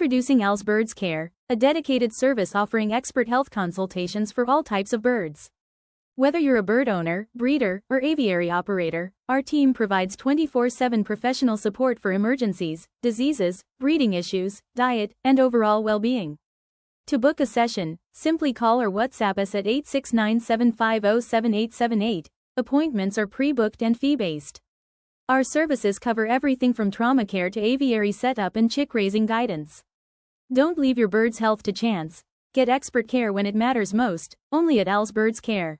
Introducing Al's Birds Care, a dedicated service offering expert health consultations for all types of birds. Whether you're a bird owner, breeder, or aviary operator, our team provides 24/7 professional support for emergencies, diseases, breeding issues, diet, and overall well-being. To book a session, simply call or WhatsApp us at 869-750-7878. Appointments are pre-booked and fee-based. Our services cover everything from trauma care to aviary setup and chick raising guidance. Don't leave your bird's health to chance. Get expert care when it matters most, only at Al's Birds Care.